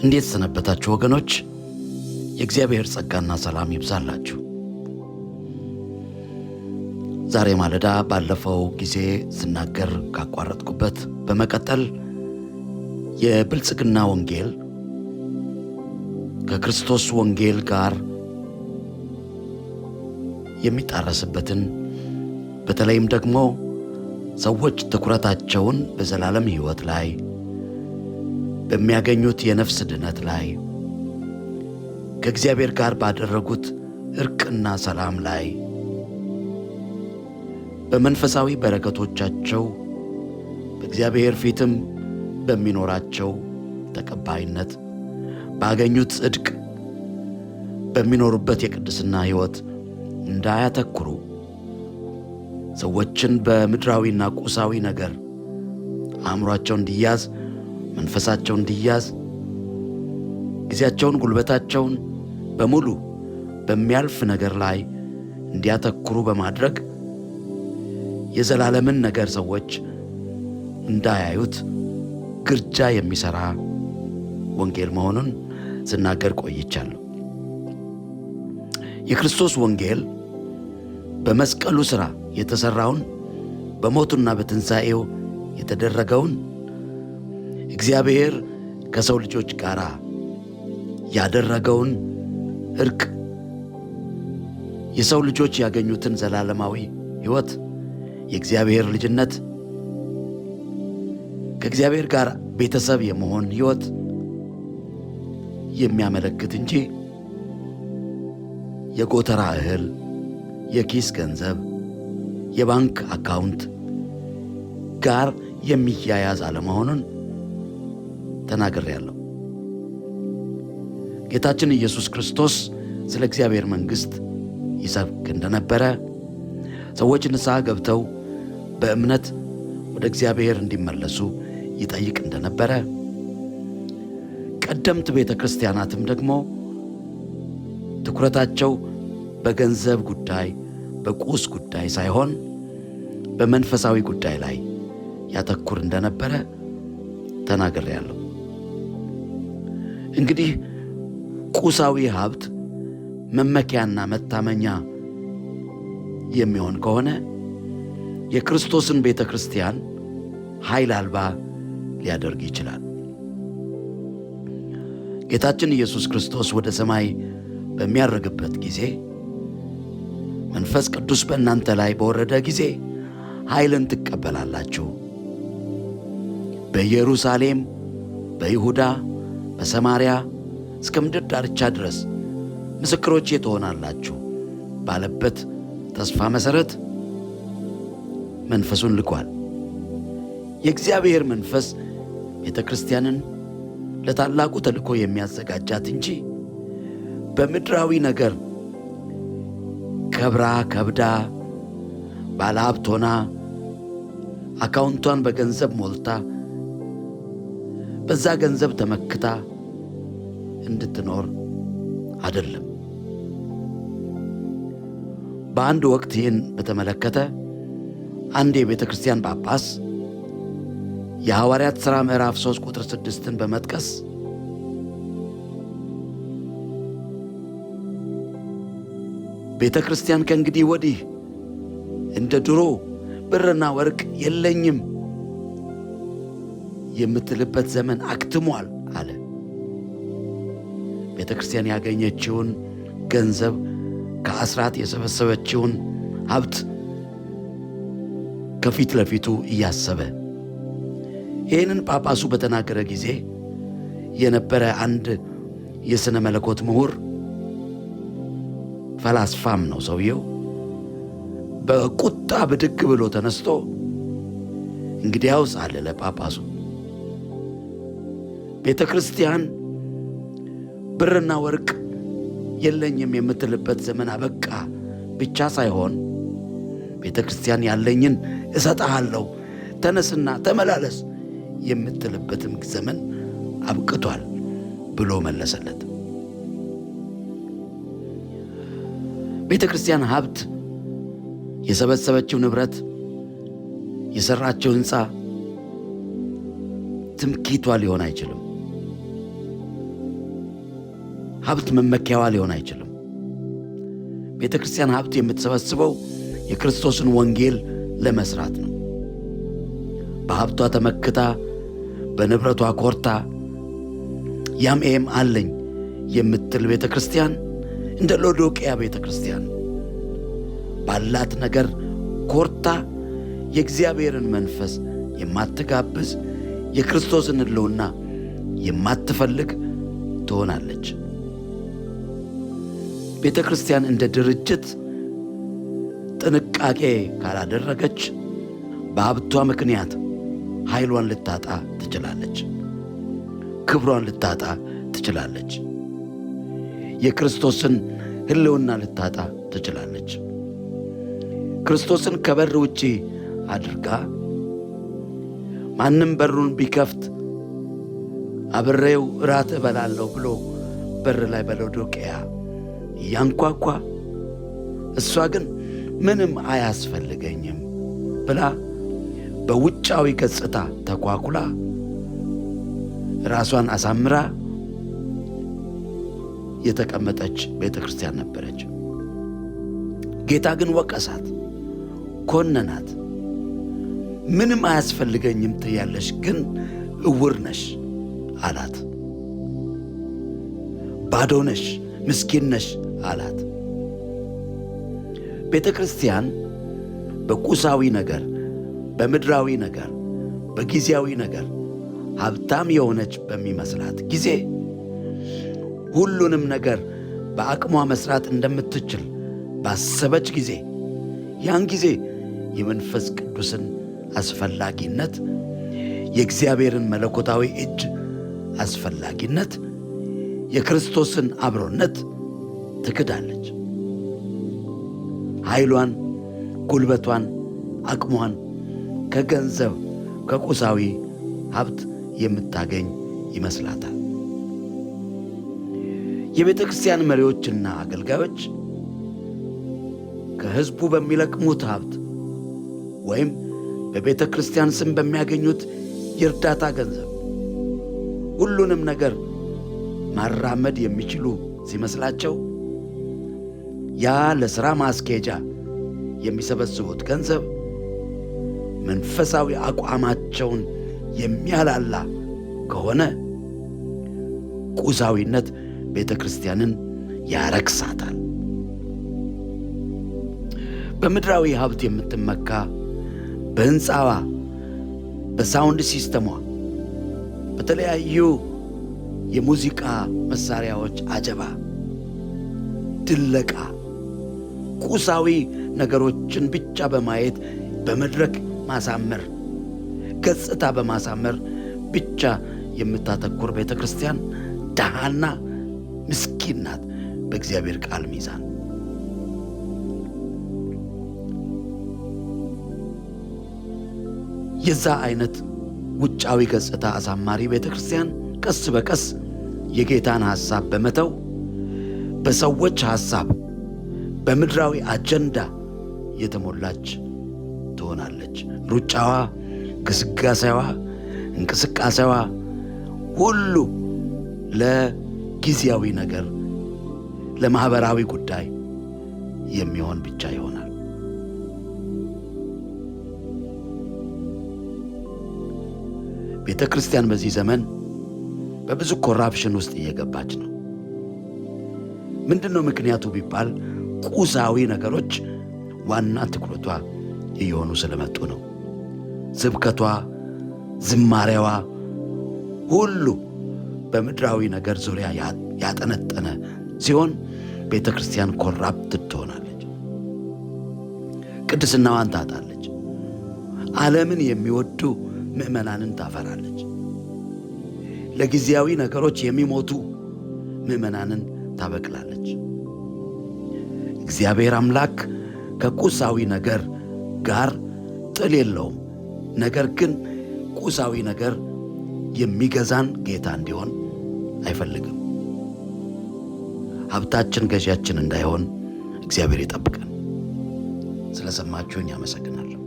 እንዴት ሰነበታችሁ ወገኖች? የእግዚአብሔር ጸጋና ሰላም ይብዛላችሁ። ዛሬ ማለዳ ባለፈው ጊዜ ስናገር ካቋረጥኩበት በመቀጠል የብልጽግና ወንጌል ከክርስቶስ ወንጌል ጋር የሚጣረስበትን በተለይም ደግሞ ሰዎች ትኩረታቸውን በዘላለም ሕይወት ላይ በሚያገኙት የነፍስ ድነት ላይ ከእግዚአብሔር ጋር ባደረጉት እርቅና ሰላም ላይ በመንፈሳዊ በረከቶቻቸው በእግዚአብሔር ፊትም በሚኖራቸው ተቀባይነት ባገኙት ጽድቅ በሚኖሩበት የቅድስና ሕይወት እንዳያተኩሩ ሰዎችን በምድራዊና ቁሳዊ ነገር አእምሯቸው እንዲያዝ መንፈሳቸው እንዲያዝ ጊዜያቸውን ጉልበታቸውን በሙሉ በሚያልፍ ነገር ላይ እንዲያተኩሩ በማድረግ የዘላለምን ነገር ሰዎች እንዳያዩት ግርጃ የሚሠራ ወንጌል መሆኑን ስናገር ቆይቻለሁ። የክርስቶስ ወንጌል በመስቀሉ ሥራ የተሠራውን በሞቱና በትንሣኤው የተደረገውን እግዚአብሔር ከሰው ልጆች ጋር ያደረገውን እርቅ የሰው ልጆች ያገኙትን ዘላለማዊ ሕይወት የእግዚአብሔር ልጅነት ከእግዚአብሔር ጋር ቤተሰብ የመሆን ሕይወት የሚያመለክት እንጂ የጎተራ እህል፣ የኪስ ገንዘብ፣ የባንክ አካውንት ጋር የሚያያዝ አለመሆኑን ተናግሬያለሁ። ጌታችን ኢየሱስ ክርስቶስ ስለ እግዚአብሔር መንግሥት ይሰብክ እንደነበረ ሰዎች ንስሐ ገብተው በእምነት ወደ እግዚአብሔር እንዲመለሱ ይጠይቅ እንደነበረ ቀደምት ቤተ ክርስቲያናትም ደግሞ ትኩረታቸው በገንዘብ ጉዳይ፣ በቁስ ጉዳይ ሳይሆን በመንፈሳዊ ጉዳይ ላይ ያተኩር እንደነበረ ተናግሬያለሁ። እንግዲህ ቁሳዊ ሀብት መመኪያና መታመኛ የሚሆን ከሆነ የክርስቶስን ቤተ ክርስቲያን ኃይል አልባ ሊያደርግ ይችላል። ጌታችን ኢየሱስ ክርስቶስ ወደ ሰማይ በሚያርግበት ጊዜ መንፈስ ቅዱስ በእናንተ ላይ በወረደ ጊዜ ኃይልን ትቀበላላችሁ፣ በኢየሩሳሌም፣ በይሁዳ፣ በሰማርያ እስከ ምድር ዳርቻ ድረስ ምስክሮቼ ትሆናላችሁ ባለበት ተስፋ መሠረት መንፈሱን ልኳል። የእግዚአብሔር መንፈስ ቤተ ክርስቲያንን ለታላቁ ተልእኮ የሚያዘጋጃት እንጂ በምድራዊ ነገር ከብዳ ባለሀብት ሆና አካውንቷን በገንዘብ ሞልታ በዛ ገንዘብ ተመክታ እንድትኖር አይደለም። በአንድ ወቅት ይህን በተመለከተ አንድ የቤተ ክርስቲያን ጳጳስ የሐዋርያት ሥራ ምዕራፍ 3 ቁጥር 6ን በመጥቀስ ቤተ ክርስቲያን ከእንግዲህ ወዲህ እንደ ድሮ ብርና ወርቅ የለኝም የምትልበት ዘመን አክትሟል አለ። ቤተ ክርስቲያን ያገኘችውን ገንዘብ ከአስራት የሰበሰበችውን ሀብት ከፊት ለፊቱ እያሰበ ይህንን ጳጳሱ በተናገረ ጊዜ የነበረ አንድ የሥነ መለኮት ምሁር ፈላስፋም ነው ሰውየው። በቁጣ ብድግ ብሎ ተነስቶ እንግዲያውስ አለ ለጳጳሱ፣ ቤተ ክርስቲያን ብርና ወርቅ የለኝም የምትልበት ዘመን አበቃ ብቻ ሳይሆን ቤተ ክርስቲያን ያለኝን እሰጥሃለሁ ተነስና ተመላለስ የምትልበትም ዘመን አብቅቷል ብሎ መለሰለት። ቤተ ክርስቲያን ሀብት፣ የሰበሰበችው ንብረት፣ የሠራችው ሕንፃ ትምክህቷ ሊሆን አይችልም። ሀብት መመኪያዋ ሊሆን አይችልም። ቤተ ክርስቲያን ሀብት የምትሰበስበው የክርስቶስን ወንጌል ለመስራት ነው። በሀብቷ ተመክታ፣ በንብረቷ ኮርታ ያም ይሄም አለኝ የምትል ቤተ ክርስቲያን እንደ ሎዶቅያ ቤተ ክርስቲያን ባላት ነገር ኮርታ የእግዚአብሔርን መንፈስ የማትጋብዝ የክርስቶስን ሕልውና የማትፈልግ ትሆናለች። ቤተ ክርስቲያን እንደ ድርጅት ጥንቃቄ ካላደረገች በሀብቷ ምክንያት ኃይሏን ልታጣ ትችላለች። ክብሯን ልታጣ ትችላለች። የክርስቶስን ሕልውና ልታጣ ትችላለች። ክርስቶስን ከበር ውጪ አድርጋ ማንም በሩን ቢከፍት አብሬው እራት እበላለሁ ብሎ በር ላይ በሎዶቅያ እያንኳኳ እሷ ግን ምንም አያስፈልገኝም ብላ በውጫዊ ገጽታ ተኳኩላ ራሷን አሳምራ የተቀመጠች ቤተ ክርስቲያን ነበረች። ጌታ ግን ወቀሳት፣ ኮነናት። ምንም አያስፈልገኝም ትያለሽ፣ ግን እውር ነሽ አላት። ባዶ ነሽ፣ ምስኪን ነሽ አላት። ቤተ ክርስቲያን በቁሳዊ ነገር፣ በምድራዊ ነገር፣ በጊዜያዊ ነገር ሀብታም የሆነች በሚመስላት ጊዜ ሁሉንም ነገር በአቅሟ መስራት እንደምትችል ባሰበች ጊዜ ያን ጊዜ የመንፈስ ቅዱስን አስፈላጊነት፣ የእግዚአብሔርን መለኮታዊ እጅ አስፈላጊነት፣ የክርስቶስን አብሮነት ትክዳለች። ኃይሏን፣ ጉልበቷን፣ አቅሟን ከገንዘብ ከቁሳዊ ሀብት የምታገኝ ይመስላታል። የቤተ ክርስቲያን መሪዎችና አገልጋዮች ከሕዝቡ በሚለቅሙት ሀብት ወይም በቤተ ክርስቲያን ስም በሚያገኙት የእርዳታ ገንዘብ ሁሉንም ነገር ማራመድ የሚችሉ ሲመስላቸው ያ ለሥራ ማስኬጃ የሚሰበስቡት ገንዘብ መንፈሳዊ አቋማቸውን የሚያላላ ከሆነ ቁሳዊነት ቤተ ክርስቲያንን ያረክሳታል። በምድራዊ ሀብት የምትመካ በሕንፃዋ፣ በሳውንድ ሲስተሟ፣ በተለያዩ የሙዚቃ መሳሪያዎች አጀባ፣ ድለቃ፣ ቁሳዊ ነገሮችን ብቻ በማየት በመድረክ ማሳመር፣ ገጽታ በማሳመር ብቻ የምታተኩር ቤተ ክርስቲያን ደሃና ምስኪን ናት በእግዚአብሔር ቃል ሚዛን። የዛ አይነት ውጫዊ ገጽታ አሳማሪ ቤተ ክርስቲያን ቀስ በቀስ የጌታን ሐሳብ በመተው በሰዎች ሐሳብ፣ በምድራዊ አጀንዳ የተሞላች ትሆናለች። ሩጫዋ፣ ግስጋሴዋ፣ እንቅስቃሴዋ ሁሉ ለጊዜያዊ ነገር፣ ለማኅበራዊ ጉዳይ የሚሆን ብቻ ይሆናል። ቤተ ክርስቲያን በዚህ ዘመን በብዙ ኮራፕሽን ውስጥ እየገባች ነው። ምንድነው ምክንያቱ ቢባል ቁሳዊ ነገሮች ዋና ትኩረቷ እየሆኑ ስለመጡ ነው። ስብከቷ፣ ዝማሬዋ ሁሉ በምድራዊ ነገር ዙሪያ ያጠነጠነ ሲሆን ቤተ ክርስቲያን ኮራፕት ትሆናለች፣ ቅድስናዋን ታጣለች፣ ዓለምን የሚወዱ ምዕመናንን ታፈራለች፣ ለጊዜያዊ ነገሮች የሚሞቱ ምዕመናንን ታበቅላለች። እግዚአብሔር አምላክ ከቁሳዊ ነገር ጋር ጥል የለውም። ነገር ግን ቁሳዊ ነገር የሚገዛን ጌታ እንዲሆን አይፈልግም። ሀብታችን ገዢያችን እንዳይሆን እግዚአብሔር ይጠብቀን። ስለሰማችሁኝ አመሰግናለሁ።